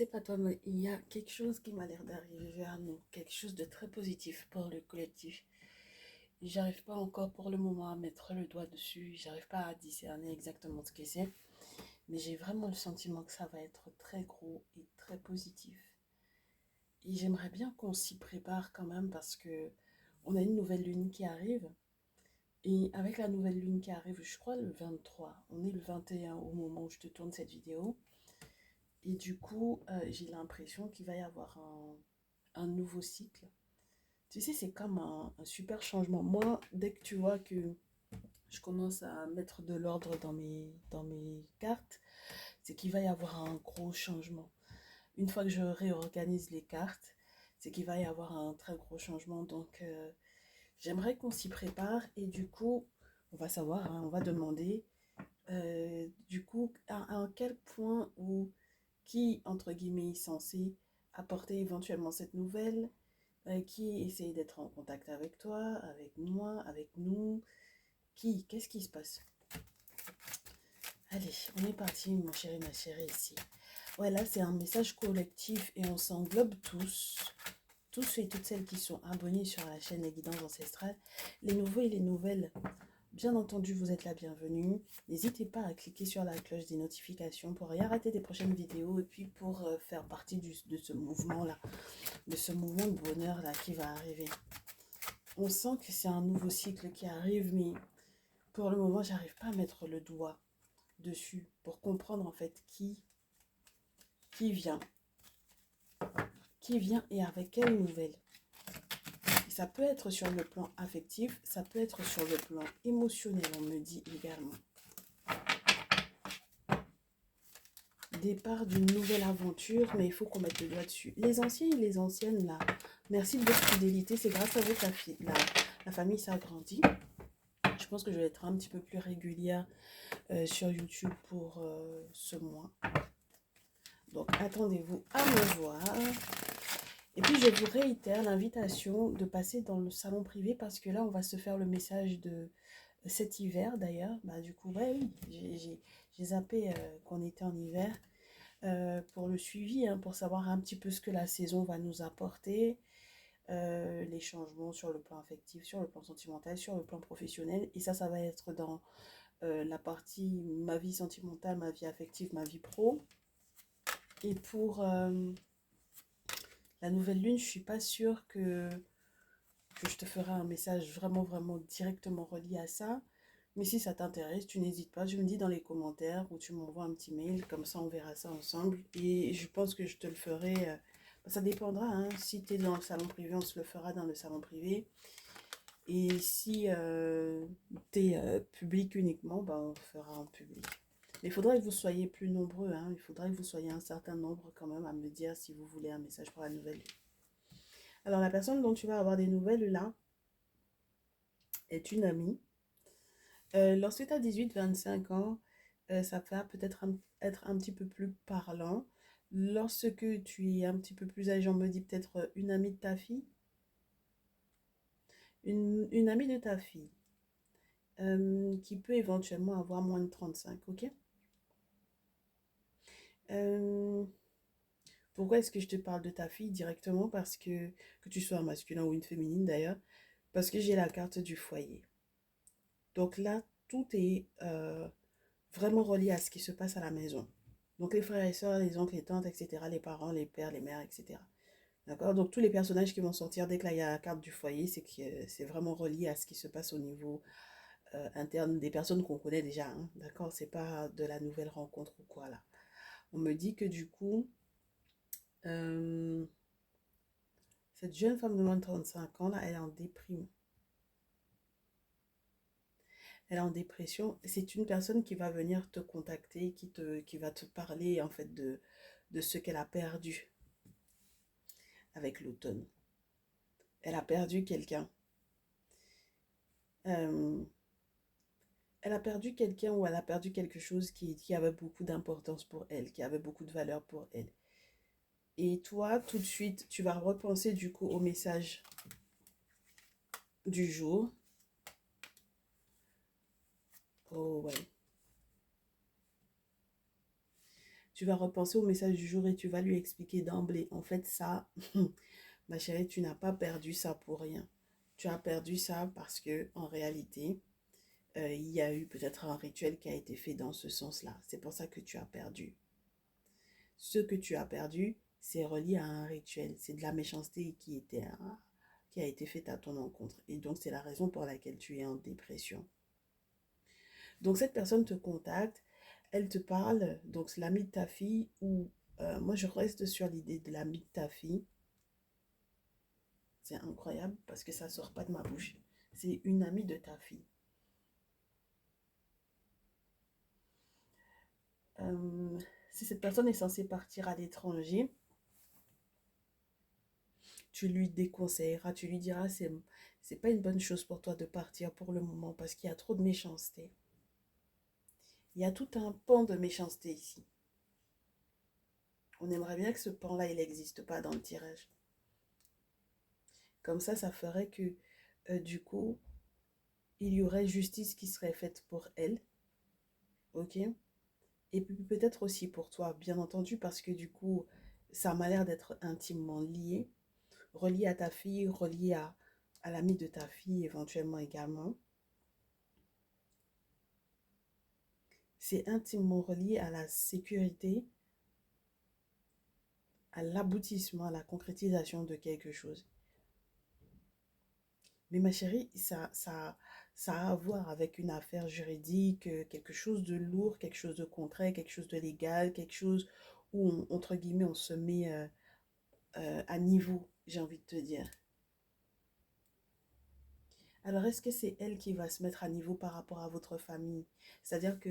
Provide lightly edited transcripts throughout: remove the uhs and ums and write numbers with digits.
sais pas toi, mais il y a quelque chose qui m'a l'air d'arriver vers nous, quelque chose de très positif pour le collectif. J'arrive pas encore pour le moment à mettre le doigt dessus, j'arrive pas à discerner exactement ce que c'est, mais j'ai vraiment le sentiment que ça va être très gros et très positif. Et j'aimerais bien qu'on s'y prépare quand même parce que on a une nouvelle lune qui arrive. Et avec la nouvelle lune qui arrive, je crois le 23, on est le 21 au moment où je te tourne cette vidéo. Et du coup, j'ai l'impression qu'il va y avoir un nouveau cycle. Tu sais, c'est comme un super changement. Moi, dès que tu vois que je commence à mettre de l'ordre dans mes cartes, c'est qu'il va y avoir un gros changement. Une fois que je réorganise les cartes, c'est qu'il va y avoir un très gros changement. Donc, j'aimerais qu'on s'y prépare et du coup, on va savoir, hein, on va demander du coup à quel point ou qui, entre guillemets, est censé apporter éventuellement cette nouvelle, qui essaye d'être en contact avec toi, avec moi, avec nous, qu'est-ce qui se passe? Allez, on est parti, mon chéri, ma chérie, ici. Ouais, là, c'est un message collectif et on s'englobe tous et toutes celles qui sont abonnés sur la chaîne Les Guidances Ancestrales, les nouveaux et les nouvelles. Bien entendu, vous êtes la bienvenue. N'hésitez pas à cliquer sur la cloche des notifications pour rien rater des prochaines vidéos et puis pour faire partie de ce mouvement-là, de ce mouvement de bonheur-là qui va arriver. On sent que c'est un nouveau cycle qui arrive, mais pour le moment, j'arrive pas à mettre le doigt dessus pour comprendre en fait qui vient, qui vient et avec quelle nouvelle. Et ça peut être sur le plan affectif, ça peut être sur le plan émotionnel, on me dit également. Départ d'une nouvelle aventure, mais il faut qu'on mette le doigt dessus. Les anciens et les anciennes, là, merci de votre fidélité. C'est grâce à vous que la famille s'agrandit. Je pense que je vais être un petit peu plus régulière sur YouTube pour ce mois. Donc, attendez-vous à me voir. Et puis, je vous réitère l'invitation de passer dans le salon privé parce que là, on va se faire le message de cet hiver, d'ailleurs. Bah, du coup, ouais, oui, j'ai zappé qu'on était en hiver. Pour le suivi, hein, pour savoir un petit peu ce que la saison va nous apporter, les changements sur le plan affectif, sur le plan sentimental, sur le plan professionnel. Et ça va être dans la partie ma vie sentimentale, ma vie affective, ma vie pro. Et pour la nouvelle lune, je suis pas sûre que je te ferai un message vraiment directement relié à ça. Mais si ça t'intéresse, tu n'hésites pas, tu me dis dans les commentaires ou tu m'envoies un petit mail, comme ça on verra ça ensemble. Et je pense que je te le ferai, ça dépendra, hein. Si tu es dans le salon privé, on se le fera dans le salon privé. Et si tu es public uniquement, bah, on fera en public. Mais il faudrait que vous soyez plus nombreux, hein. Il faudrait que vous soyez un certain nombre quand même à me dire si vous voulez un message pour la nouvelle. Alors la personne dont tu vas avoir des nouvelles là est une amie. Lorsque tu as 18-25 ans, ça va peut-être être un petit peu plus parlant. Lorsque tu es un petit peu plus âgé, on me dit peut-être une amie de ta fille. Une amie de ta fille qui peut éventuellement avoir moins de 35, ok? Euh, Pourquoi est-ce que je te parle de ta fille directement? Parce que tu sois un masculin ou une féminine d'ailleurs, parce que j'ai la carte du foyer. Donc là, tout est vraiment relié à ce qui se passe à la maison. Donc les frères et sœurs, les oncles, les tantes, etc., les parents, les pères, les mères, etc. D'accord? Donc tous les personnages qui vont sortir dès que là, il y a la carte du foyer, c'est que c'est vraiment relié à ce qui se passe au niveau interne des personnes qu'on connaît déjà. Hein, d'accord? C'est pas de la nouvelle rencontre ou quoi là. On me dit que du coup, euh, cette jeune femme de moins de 35 ans là, elle est en déprime. Elle est en dépression. C'est une personne qui va venir te contacter, qui va te parler en fait de ce qu'elle a perdu avec l'automne. Elle a perdu quelqu'un. Euh, Elle a perdu quelqu'un ou elle a perdu quelque chose qui avait beaucoup d'importance pour elle, qui avait beaucoup de valeur pour elle. Et toi, tout de suite, tu vas repenser du coup au message du jour. Oh ouais. Tu vas repenser au message du jour et tu vas lui expliquer d'emblée. En fait, ça, ma chérie, tu n'as pas perdu ça pour rien. Tu as perdu ça parce que en réalité, il y a eu peut-être un rituel qui a été fait dans ce sens-là. C'est pour ça que tu as perdu. Ce que tu as perdu, c'est relié à un rituel. C'est de la méchanceté qui a été faite à ton encontre. Et donc, c'est la raison pour laquelle tu es en dépression. Donc, cette personne te contacte, elle te parle, donc c'est l'ami de ta fille, ou moi, je reste sur l'idée de l'ami de ta fille. C'est incroyable parce que ça ne sort pas de ma bouche. C'est une amie de ta fille. Euh, si cette personne est censée partir à l'étranger, tu lui déconseilleras, tu lui diras c'est pas une bonne chose pour toi de partir pour le moment parce qu'il y a trop de méchanceté. Il y a tout un pan de méchanceté ici. On aimerait bien que ce pan-là, il n'existe pas dans le tirage. Comme ça ferait que du coup, il y aurait justice qui serait faite pour elle. Ok? Et puis peut-être aussi pour toi, bien entendu, parce que du coup, ça m'a l'air d'être intimement lié, relié à ta fille, relié à l'ami de ta fille éventuellement également. C'est intimement relié à la sécurité, à l'aboutissement, à la concrétisation de quelque chose. Mais ma chérie, ça a à voir avec une affaire juridique, quelque chose de lourd, quelque chose de concret, quelque chose de légal, quelque chose où, entre guillemets, on se met à niveau, j'ai envie de te dire. Alors, est-ce que c'est elle qui va se mettre à niveau par rapport à votre famille? C'est-à-dire que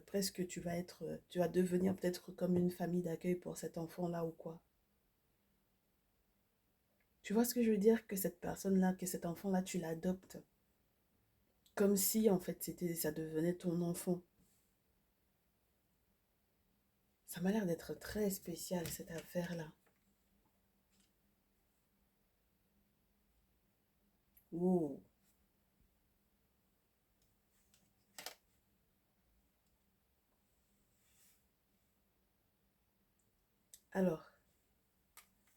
presque tu vas devenir peut-être comme une famille d'accueil pour cet enfant-là ou quoi? Tu vois ce que je veux dire? Que cette personne-là, que cet enfant-là, tu l'adoptes. Comme si, en fait, ça devenait ton enfant. Ça m'a l'air d'être très spécial, cette affaire-là. Oh. Alors,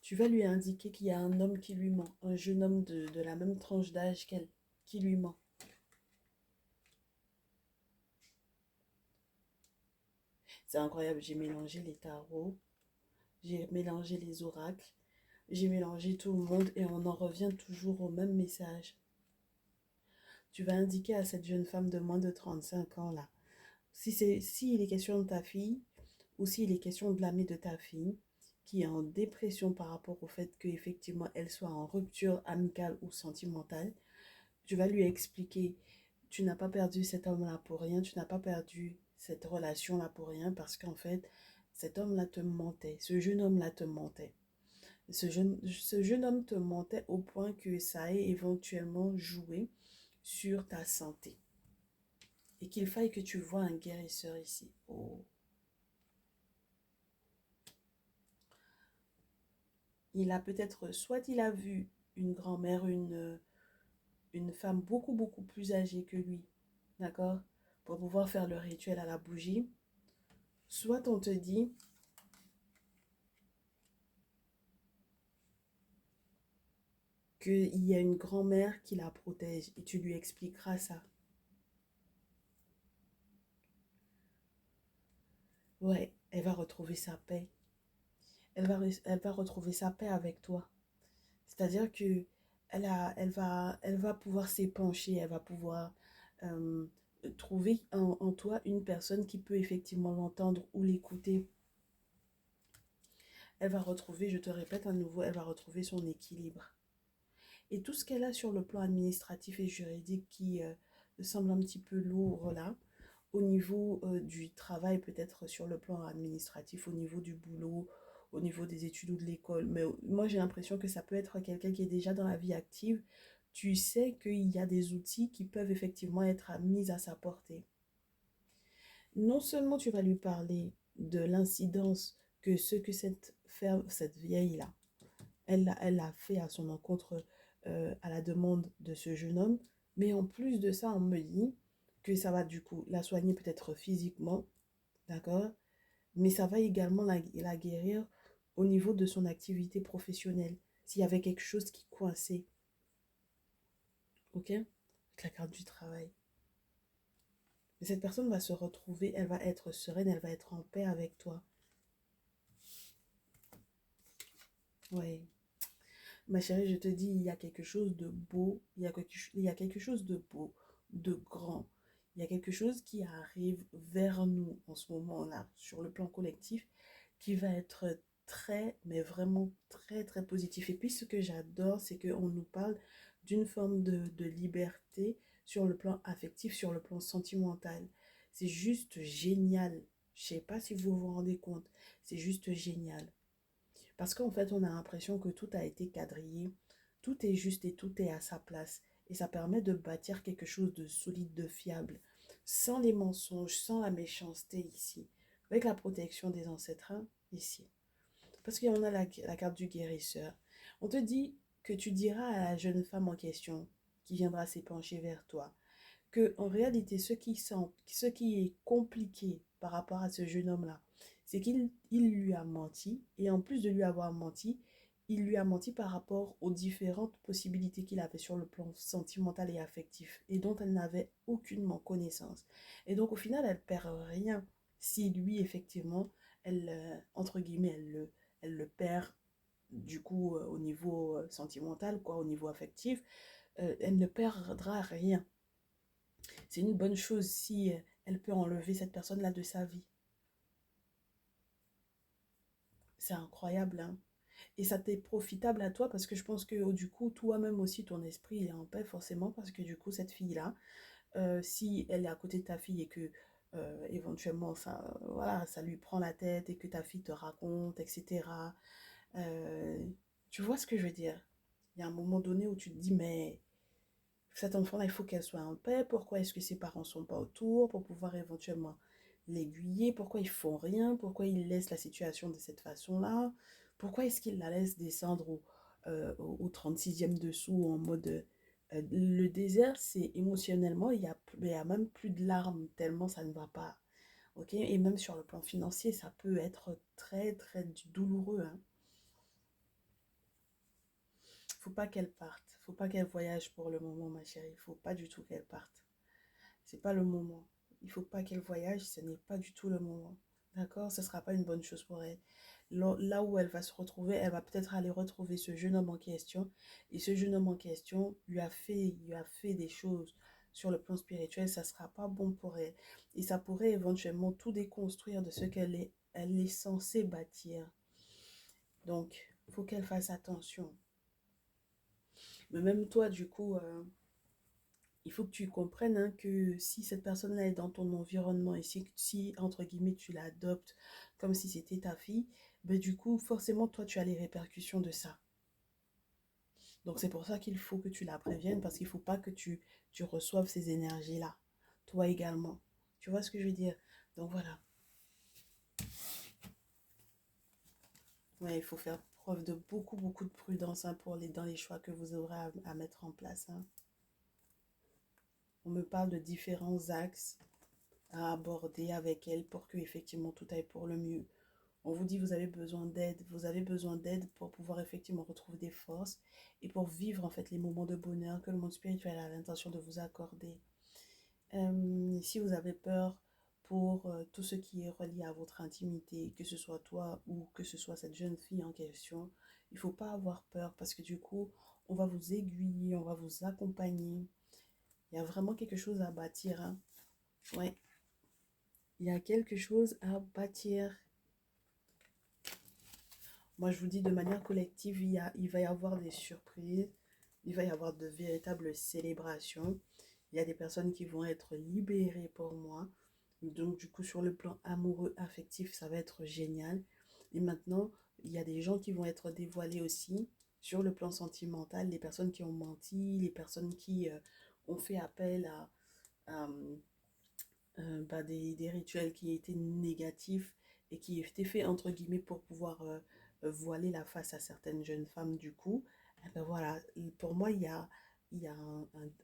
tu vas lui indiquer qu'il y a un homme qui lui ment, un jeune homme de la même tranche d'âge qu'elle, qui lui ment. C'est incroyable, j'ai mélangé les tarots, j'ai mélangé les oracles, j'ai mélangé tout le monde et on en revient toujours au même message. Tu vas indiquer à cette jeune femme de moins de 35 ans là, si il est question de ta fille ou s'il est question de l'amie de ta fille qui est en dépression par rapport au fait qu'effectivement elle soit en rupture amicale ou sentimentale, tu vas lui expliquer, tu n'as pas perdu cet homme-là pour rien, tu n'as pas perdu cette relation-là pour rien parce qu'en fait, cet homme-là te mentait, ce jeune homme-là te mentait. Ce jeune homme te mentait au point que ça ait éventuellement joué sur ta santé. Et qu'il faille que tu vois un guérisseur ici. Oh. Il a peut-être, soit il a vu une grand-mère, une femme beaucoup, beaucoup plus âgée que lui, d'accord, pour pouvoir faire le rituel à la bougie. Soit on te dit, qu'il y a une grand-mère qui la protège et tu lui expliqueras ça. Ouais, elle va retrouver sa paix. Elle va retrouver sa paix avec toi. C'est-à-dire que elle va pouvoir s'épancher, elle va pouvoir euh, trouver en toi une personne qui peut effectivement l'entendre ou l'écouter. Elle va retrouver, je te répète à nouveau, elle va retrouver son équilibre. Et tout ce qu'elle a sur le plan administratif et juridique qui semble un petit peu lourd là, au niveau du travail, peut-être sur le plan administratif, au niveau du boulot, au niveau des études ou de l'école. Mais moi, j'ai l'impression que ça peut être quelqu'un qui est déjà dans la vie active. Tu sais qu'il y a des outils qui peuvent effectivement être mis à sa portée. Non seulement tu vas lui parler de l'incidence que ce que cette vieille-là, elle a fait à son encontre à la demande de ce jeune homme, mais en plus de ça, on me dit que ça va du coup la soigner peut-être physiquement, d'accord, Mais ça va également la guérir au niveau de son activité professionnelle. S'il y avait quelque chose qui coinçait, ok? Avec la carte du travail. Mais cette personne va se retrouver, elle va être sereine, elle va être en paix avec toi. Ouais. Ma chérie, je te dis, il y a quelque chose de beau, il y a quelque chose de beau, de grand. Il y a quelque chose qui arrive vers nous en ce moment-là, sur le plan collectif, qui va être très, mais vraiment très, très positif. Et puis, ce que j'adore, c'est qu'on nous parle d'une forme de liberté sur le plan affectif, sur le plan sentimental. C'est juste génial. Je sais pas si vous vous rendez compte. C'est juste génial. Parce qu'en fait, on a l'impression que tout a été quadrillé, tout est juste et tout est à sa place. Et ça permet de bâtir quelque chose de solide, de fiable, sans les mensonges, sans la méchanceté ici, avec la protection des ancêtres hein, ici. Parce qu'il y en a la carte du guérisseur. On te dit que tu diras à la jeune femme en question qui viendra s'épancher vers toi que en réalité, ce qui est compliqué par rapport à ce jeune homme-là, c'est qu'il lui a menti, et en plus de lui avoir menti, il lui a menti par rapport aux différentes possibilités qu'il avait sur le plan sentimental et affectif, et dont elle n'avait aucunement connaissance. Et donc, au final, elle perd rien si lui, effectivement, entre guillemets, elle le perd du coup au niveau sentimental, quoi, au niveau affectif, elle ne perdra rien. C'est une bonne chose si elle peut enlever cette personne-là de sa vie. C'est incroyable, hein. Et ça t'est profitable à toi parce que je pense que du coup, toi-même aussi, ton esprit est en paix forcément parce que du coup, cette fille-là, si elle est à côté de ta fille et que éventuellement voilà, ça lui prend la tête et que ta fille te raconte, etc. euh, tu vois ce que je veux dire? Il y a un moment donné où tu te dis, mais cet enfant-là, il faut qu'elle soit en paix. Pourquoi est-ce que ses parents ne sont pas autour pour pouvoir éventuellement l'aiguiller? Pourquoi ils font rien? Pourquoi ils laissent la situation de cette façon-là? Pourquoi est-ce qu'ils la laissent descendre au 36e dessous en mode... le désert, c'est émotionnellement, il y a même plus de larmes tellement ça ne va pas. Ok. Et même sur le plan financier, ça peut être très, très douloureux, hein. Faut pas qu'elle parte. Faut pas qu'elle voyage pour le moment, ma chérie. Faut pas du tout qu'elle parte. C'est pas le moment. Il faut pas qu'elle voyage, ce n'est pas du tout le moment. D'accord? Ce sera pas une bonne chose pour elle. Là où elle va se retrouver, elle va peut-être aller retrouver ce jeune homme en question. Et ce jeune homme en question lui a fait des choses sur le plan spirituel. Ça sera pas bon pour elle. Et ça pourrait éventuellement tout déconstruire de ce elle est censée bâtir. Donc, il faut qu'elle fasse attention. Mais même toi, du coup, il faut que tu comprennes hein, que si cette personne-là est dans ton environnement et si, entre guillemets, tu l'adoptes comme si c'était ta fille, ben, du coup, forcément, toi, tu as les répercussions de ça. Donc, c'est pour ça qu'il faut que tu la préviennes parce qu'il ne faut pas que tu reçoives ces énergies-là. Toi également. Tu vois ce que je veux dire? Donc, voilà. Ouais, il faut faire preuve de beaucoup, beaucoup de prudence hein, dans les choix que vous aurez à mettre en place. Hein. On me parle de différents axes à aborder avec elle pour que effectivement tout aille pour le mieux. On vous dit vous avez besoin d'aide, vous avez besoin d'aide pour pouvoir effectivement retrouver des forces et pour vivre en fait les moments de bonheur que le monde spirituel a l'intention de vous accorder. Si vous avez peur pour tout ce qui est relié à votre intimité, que ce soit toi ou que ce soit cette jeune fille en question, il ne faut pas avoir peur parce que du coup, on va vous aiguiller, on va vous accompagner. Il y a vraiment quelque chose à bâtir. Hein. Ouais, il y a quelque chose à bâtir. Moi, je vous dis de manière collective, il va y avoir des surprises, il va y avoir de véritables célébrations. Il y a des personnes qui vont être libérées pour moi. Donc, du coup, sur le plan amoureux, affectif, ça va être génial. Et maintenant, il y a des gens qui vont être dévoilés aussi sur le plan sentimental, les personnes qui ont menti, les personnes qui ont fait appel à, bah, des rituels qui étaient négatifs et qui étaient faits entre guillemets pour pouvoir voiler la face à certaines jeunes femmes du coup. Et ben voilà, pour moi il y a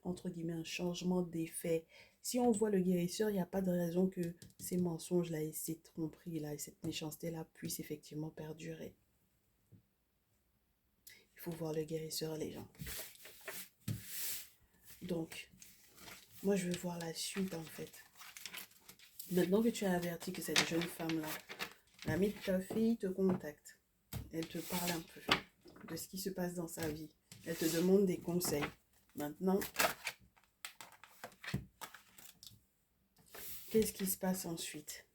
entre guillemets, un changement d'effet. Si on voit le guérisseur, il n'y a pas de raison que ces mensonges-là et ces tromperies-là et cette méchanceté-là puissent effectivement perdurer. Il faut voir le guérisseur, les gens. Donc, moi, je veux voir la suite, en fait. Maintenant que tu as averti que cette jeune femme-là, l'amie de ta fille, te contacte. Elle te parle un peu de ce qui se passe dans sa vie. Elle te demande des conseils. Maintenant, qu'est-ce qui se passe ensuite?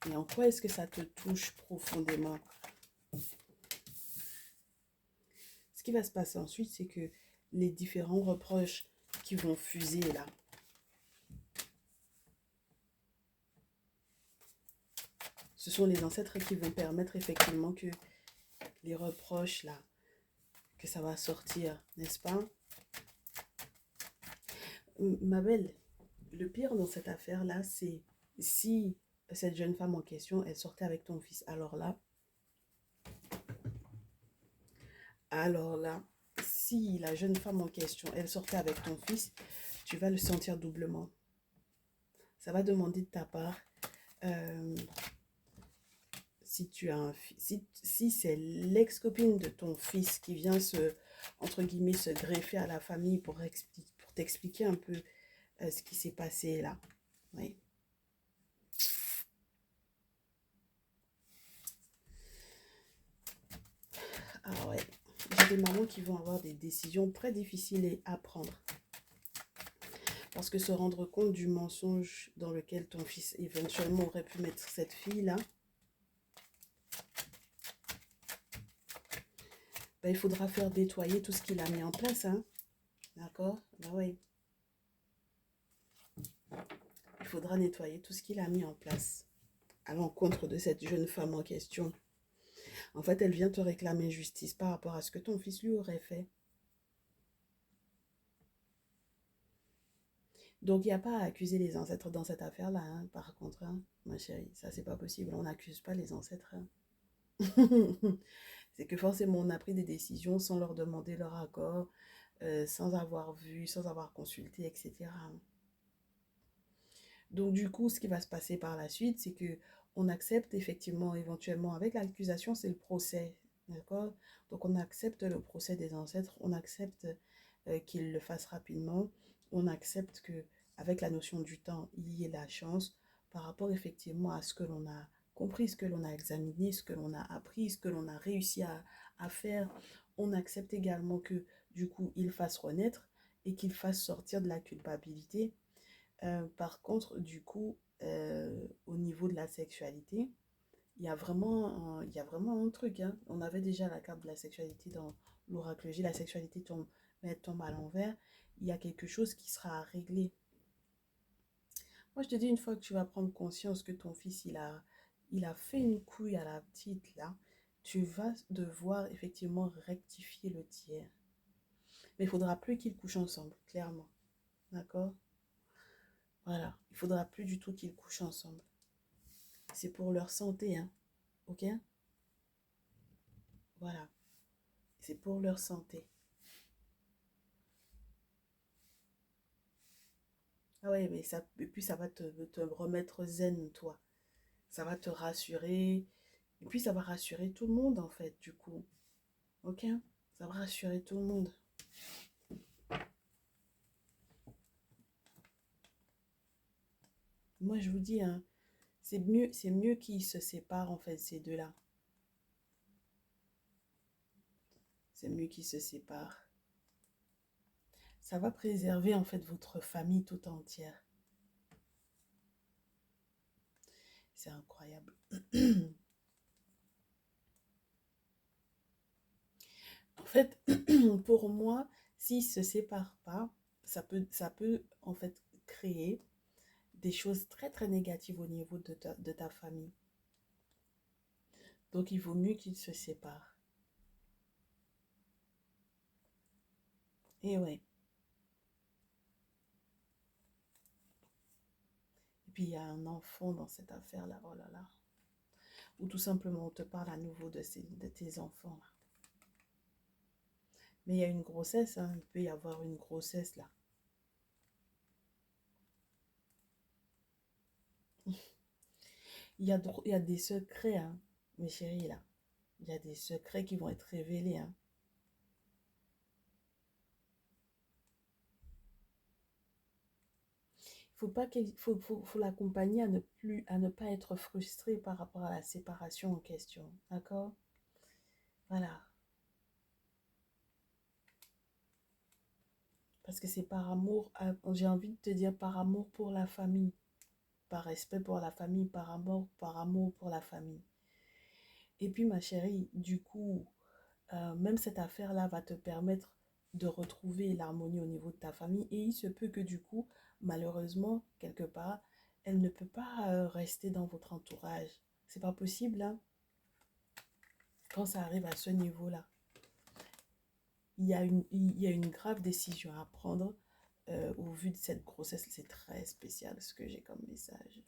Et en quoi est-ce que ça te touche profondément? Ce qui va se passer ensuite, c'est que les différents reproches qui vont fuser là, ce sont les ancêtres qui vont permettre effectivement que les reproches là, que ça va sortir, n'est-ce pas? Ma belle, le pire dans cette affaire-là, c'est si cette jeune femme en question, elle sortait avec ton fils. Alors là, si la jeune femme en question, elle sortait avec ton fils, tu vas le sentir doublement. Ça va demander de ta part, si tu as un si c'est l'ex-copine de ton fils qui vient entre guillemets, se greffer à la famille pour t'expliquer un peu ce qui s'est passé là. Oui. Ah ouais. J'ai des mamans qui vont avoir des décisions très difficiles à prendre. Parce que se rendre compte du mensonge dans lequel ton fils éventuellement aurait pu mettre cette fille-là, ben, il faudra faire nettoyer tout ce qu'il a mis en place. Hein? D'accord? Ben oui. Il faudra nettoyer tout ce qu'il a mis en place à l'encontre de cette jeune femme en question. En fait, elle vient te réclamer justice par rapport à ce que ton fils lui aurait fait. Donc, il n'y a pas à accuser les ancêtres dans cette affaire-là, hein, par contre, hein, ma chérie. Ça, c'est pas possible. On n'accuse pas les ancêtres. Hein. C'est que forcément, on a pris des décisions sans leur demander leur accord, sans avoir vu, sans avoir consulté, etc. Donc, du coup, ce qui va se passer par la suite, c'est que on accepte effectivement, éventuellement, avec l'accusation, c'est le procès. D'accord? Donc, on accepte le procès des ancêtres, on accepte qu'ils le fassent rapidement, on accepte que avec la notion du temps, il y ait la chance par rapport effectivement à ce que l'on a compris, ce que l'on a examiné, ce que l'on a appris, ce que l'on a réussi à faire. On accepte également que du coup, il fasse renaître et qu'il fasse sortir de la culpabilité. Par contre, du coup, au niveau de la sexualité, il y a vraiment un truc. Hein. On avait déjà la carte de la sexualité dans l'oracle J. La sexualité tombe, mais elle tombe à l'envers. Il y a quelque chose qui sera à régler. Moi, je te dis, une fois que tu vas prendre conscience que ton fils, il a fait une couille à la petite, là, tu vas devoir effectivement rectifier le tir. Mais il ne faudra plus qu'ils couchent ensemble, clairement. D'accord? Voilà. Il ne faudra plus du tout qu'ils couchent ensemble. C'est pour leur santé, hein. Ok? Voilà. C'est pour leur santé. Ah ouais, mais ça, et puis ça va te remettre zen, toi. Ça va te rassurer. Et puis ça va rassurer tout le monde, en fait, du coup. Ok? Ça va rassurer tout le monde. Moi, je vous dis, hein, c'est mieux qu'ils se séparent, en fait, ces deux-là. C'est mieux qu'ils se séparent. Ça va préserver, en fait, votre famille tout entière. C'est incroyable. En fait, pour moi, s'ils ne se séparent pas, ça peut en fait créer des choses très très négatives au niveau de ta famille. Donc il vaut mieux qu'ils se séparent. Et ouais. Et puis il y a un enfant dans cette affaire-là, oh là là. Ou tout simplement on te parle à nouveau de tes enfants là. Mais il y a une grossesse, hein, il peut y avoir une grossesse là. Il y a des secrets, hein, mes chéris, là. Il y a des secrets qui vont être révélés, hein. Faut l'accompagner à ne pas être frustré par rapport à la séparation en question. D'accord? Voilà. Parce que c'est par amour, j'ai envie de te dire par amour pour la famille, par respect pour la famille, par amour pour la famille. Et puis ma chérie, du coup, même cette affaire-là va te permettre de retrouver l'harmonie au niveau de ta famille. Et il se peut que du coup, malheureusement, quelque part, elle ne peut pas rester dans votre entourage. C'est pas possible, hein, quand ça arrive à ce niveau-là. Il y a une grave décision à prendre au vu de cette grossesse. C'est très spécial ce que j'ai comme message.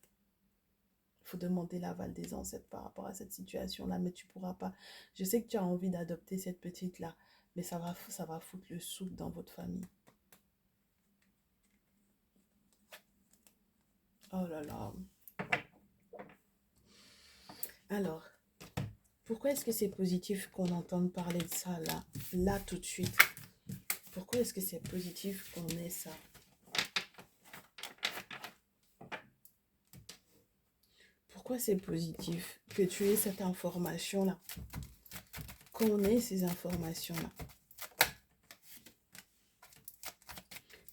Il faut demander l'aval des ancêtres par rapport à cette situation-là, mais tu pourras pas. Je sais que tu as envie d'adopter cette petite-là, mais ça va foutre le souk dans votre famille. Oh là là. Alors, pourquoi est-ce que c'est positif qu'on entende parler de ça là, là tout de suite? Pourquoi est-ce que c'est positif qu'on ait ça? Pourquoi c'est positif que tu aies cette information-là? Qu'on ait ces informations-là?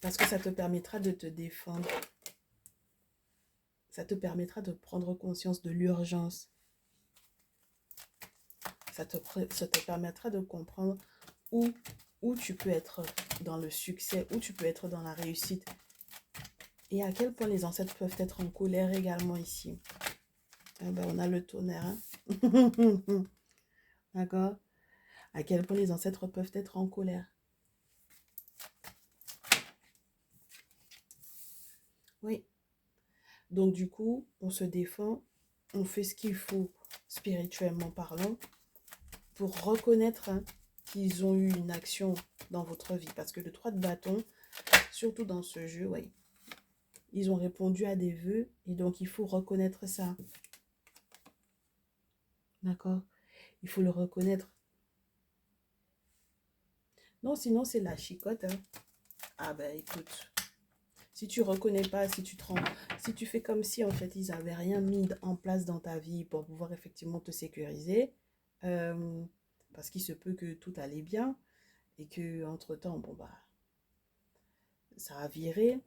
Parce que ça te permettra de te défendre. Ça te permettra de prendre conscience de l'urgence. Ça te permettra de comprendre où, où tu peux être dans le succès, où tu peux être dans la réussite. Et à quel point les ancêtres peuvent être en colère également ici. Ah ben, on a le tonnerre. Hein. D'accord? À quel point les ancêtres peuvent être en colère. Oui. Donc du coup, on se défend, on fait ce qu'il faut spirituellement parlant pour reconnaître, hein, qu'ils ont eu une action dans votre vie. Parce que le 3 de bâton, surtout dans ce jeu, ouais, ils ont répondu à des vœux et donc il faut reconnaître ça. D'accord? Il faut le reconnaître. Non, sinon c'est la chicotte. Hein. Ah ben écoute, si tu reconnais pas, si tu fais comme si en fait ils avaient rien mis en place dans ta vie pour pouvoir effectivement te sécuriser, euh, parce qu'il se peut que tout allait bien et que entre temps, bon bah, ça a viré.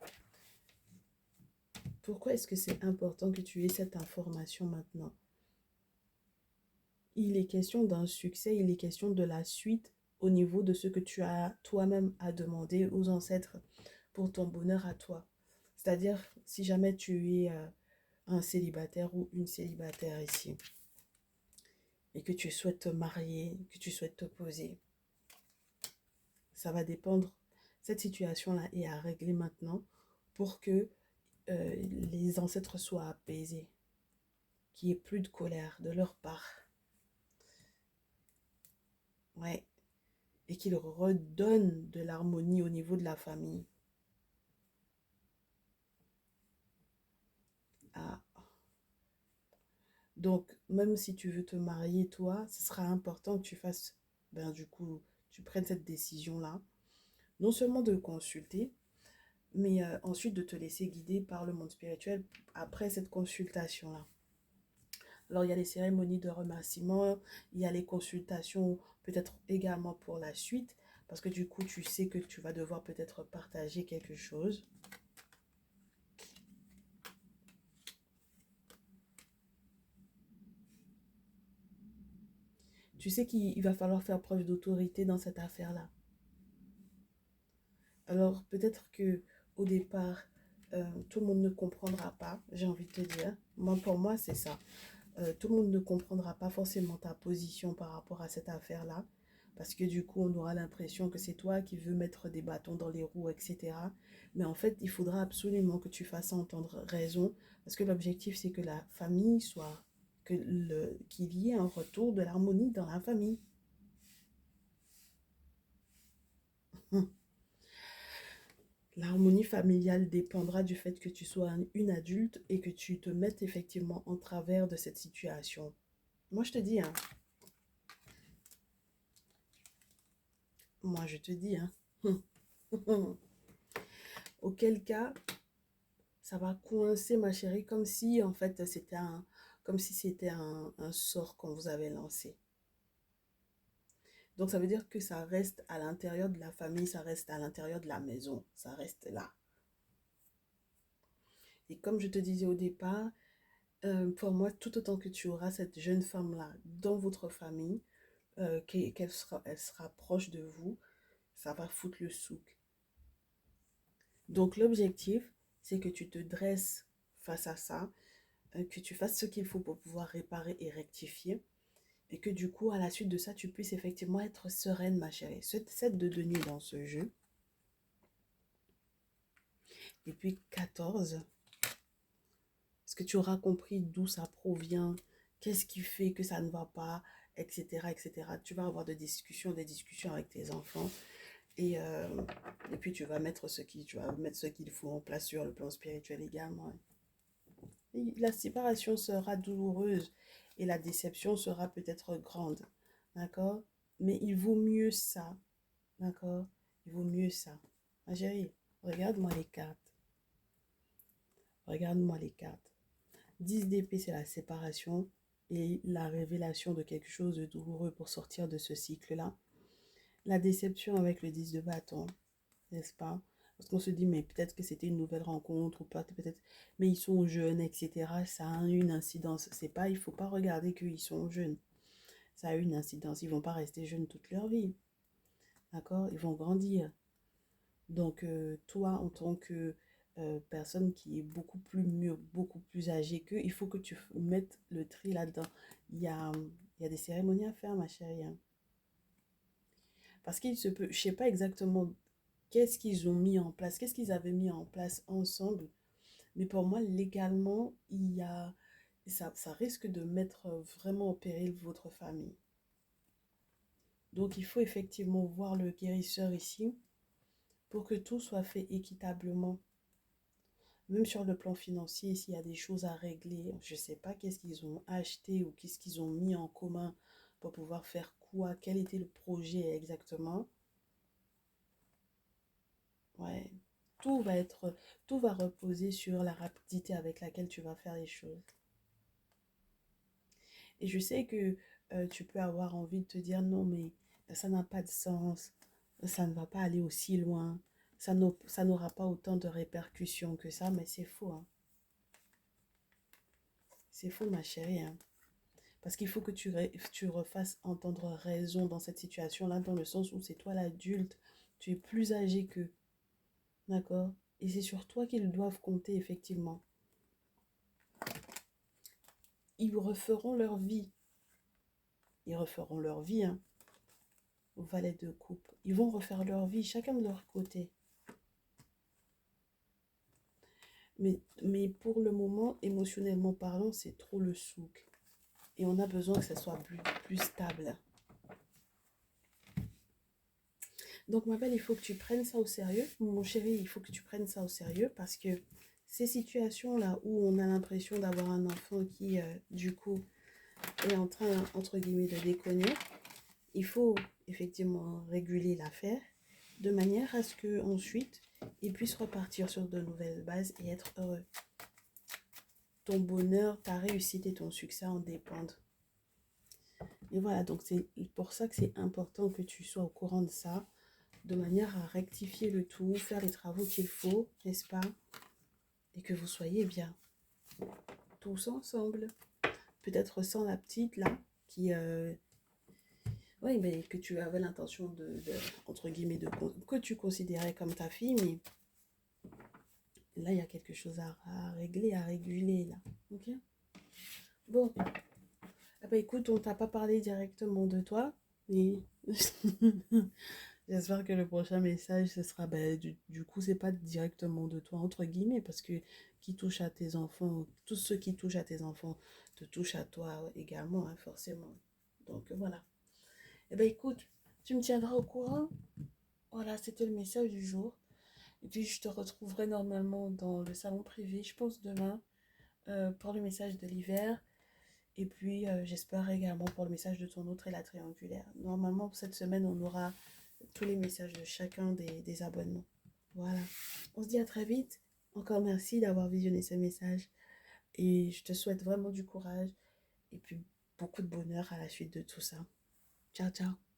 Pourquoi est-ce que c'est important que tu aies cette information maintenant? Il est question d'un succès, il est question de la suite au niveau de ce que tu as toi-même à demander aux ancêtres pour ton bonheur à toi. C'est-à-dire, si jamais tu es un célibataire ou une célibataire ici et que tu souhaites te marier, que tu souhaites te poser, ça va dépendre. Cette situation-là est à régler maintenant pour que les ancêtres soient apaisés, qu'il n'y ait plus de colère de leur part. Ouais. Et qu'ils redonnent de l'harmonie au niveau de la famille. Ah. Donc, même si tu veux te marier, toi, ce sera important que tu fasses, ben, du coup, tu prennes cette décision-là. Non seulement de consulter, mais ensuite de te laisser guider par le monde spirituel après cette consultation-là. Alors, il y a les cérémonies de remerciement, il y a les consultations peut-être également pour la suite, parce que du coup, tu sais que tu vas devoir peut-être partager quelque chose. Tu sais qu'il va falloir faire preuve d'autorité dans cette affaire-là. Alors, peut-être que au départ, tout le monde ne comprendra pas, j'ai envie de te dire. Moi, pour moi, c'est ça. Tout le monde ne comprendra pas forcément ta position par rapport à cette affaire-là. Parce que du coup, on aura l'impression que c'est toi qui veux mettre des bâtons dans les roues, etc. Mais en fait, il faudra absolument que tu fasses entendre raison. Parce que l'objectif, c'est que la famille soit... qu'il y ait un retour de l'harmonie dans la famille. L'harmonie familiale dépendra du fait que tu sois une adulte et que tu te mettes effectivement en travers de cette situation. Moi, je te dis, hein, moi, je te dis, hein, auquel cas, ça va coincer, ma chérie, comme si, en fait, c'était un sort qu'on vous avait lancé. Donc, ça veut dire que ça reste à l'intérieur de la famille, ça reste à l'intérieur de la maison, ça reste là. Et comme je te disais au départ, pour moi, tout autant que tu auras cette jeune femme-là dans votre famille, elle sera proche de vous, ça va foutre le souk. Donc, l'objectif, c'est que tu te dresses face à ça, que tu fasses ce qu'il faut pour pouvoir réparer et rectifier, et que du coup, à la suite de ça, tu puisses effectivement être sereine, ma chérie. Cette de nuit dans ce jeu. Et puis 14, est-ce que tu auras compris d'où ça provient, qu'est-ce qui fait que ça ne va pas, etc., etc. Tu vas avoir des discussions avec tes enfants. Et puis tu vas mettre tu vas mettre ce qu'il faut en place sur le plan spirituel également. Et la séparation sera douloureuse et la déception sera peut-être grande. D'accord? Mais il vaut mieux ça. D'accord? Il vaut mieux ça. Ma chérie, regarde-moi les cartes. Regarde-moi les cartes. 10 d'épée, c'est la séparation et la révélation de quelque chose de douloureux pour sortir de ce cycle-là. La déception avec le 10 de bâton, n'est-ce pas? Parce qu'on se dit, mais peut-être que c'était une nouvelle rencontre ou pas, peut-être, mais ils sont jeunes, etc. Ça a une incidence. C'est pas, il faut pas regarder qu'ils sont jeunes. Ça a une incidence. Ils vont pas rester jeunes toute leur vie. D'accord? Ils vont grandir. Donc, toi, en tant que personne qui est beaucoup plus mûre, beaucoup plus âgée qu'eux, il faut que tu mettes le tri là-dedans. Il y a des cérémonies à faire, ma chérie. Hein. Parce qu'il se peut, je sais pas exactement qu'est-ce qu'ils ont mis en place, qu'est-ce qu'ils avaient mis en place ensemble. Mais pour moi, légalement, ça risque de mettre vraiment en péril votre famille. Donc, il faut effectivement voir le guérisseur ici pour que tout soit fait équitablement. Même sur le plan financier, s'il y a des choses à régler, je ne sais pas qu'est-ce qu'ils ont acheté ou qu'est-ce qu'ils ont mis en commun pour pouvoir faire quoi, quel était le projet exactement. Ouais, tout va reposer sur la rapidité avec laquelle tu vas faire les choses. Et je sais que tu peux avoir envie de te dire non, mais ça n'a pas de sens, ça ne va pas aller aussi loin, ça n'aura pas autant de répercussions que ça, mais c'est faux. Hein. C'est faux, ma chérie. Hein. Parce qu'il faut que tu refasses entendre raison dans cette situation-là, dans le sens où c'est toi l'adulte, tu es plus âgé qu'eux. D'accord? Et c'est sur toi qu'ils doivent compter, effectivement. Ils referont leur vie. Ils referont leur vie, hein, au valet de coupe. Ils vont refaire leur vie, chacun de leur côté. Mais pour le moment, émotionnellement parlant, c'est trop le souk. Et on a besoin que ça soit plus stable. Donc, ma belle, il faut que tu prennes ça au sérieux. Mon chéri, il faut que tu prennes ça au sérieux parce que ces situations-là où on a l'impression d'avoir un enfant qui, du coup, est en train, entre guillemets, de déconner, il faut effectivement réguler l'affaire de manière à ce qu'ensuite, il puisse repartir sur de nouvelles bases et être heureux. Ton bonheur, ta réussite et ton succès en dépendent. Et voilà, donc c'est pour ça que c'est important que tu sois au courant de ça, de manière à rectifier le tout, faire les travaux qu'il faut, n'est-ce pas? Et que vous soyez bien, tous ensemble. Peut-être sans la petite, là, qui... oui, mais que tu avais l'intention entre guillemets, que tu considérais comme ta fille, mais là, il y a quelque chose à régler, à réguler, là. Ok? Bon. Ah bah écoute, on t'a pas parlé directement de toi, mais j'espère que le prochain message, ce sera, bah, du coup, c'est pas directement de toi, entre guillemets, parce que qui touche à tes enfants, tous ceux qui touchent à tes enfants te touchent à toi également, hein, forcément. Donc voilà. Eh ben écoute, tu me tiendras au courant. Voilà, c'était le message du jour. Et puis, je te retrouverai normalement dans le salon privé, je pense demain, pour le message de l'hiver. Et puis, j'espère également pour le message de ton autre et la triangulaire. Normalement, pour cette semaine, on aura tous les messages de chacun des abonnements. Voilà. On se dit à très vite. Encore merci d'avoir visionné ce message. Et je te souhaite vraiment du courage et puis beaucoup de bonheur à la suite de tout ça. Ciao, ciao.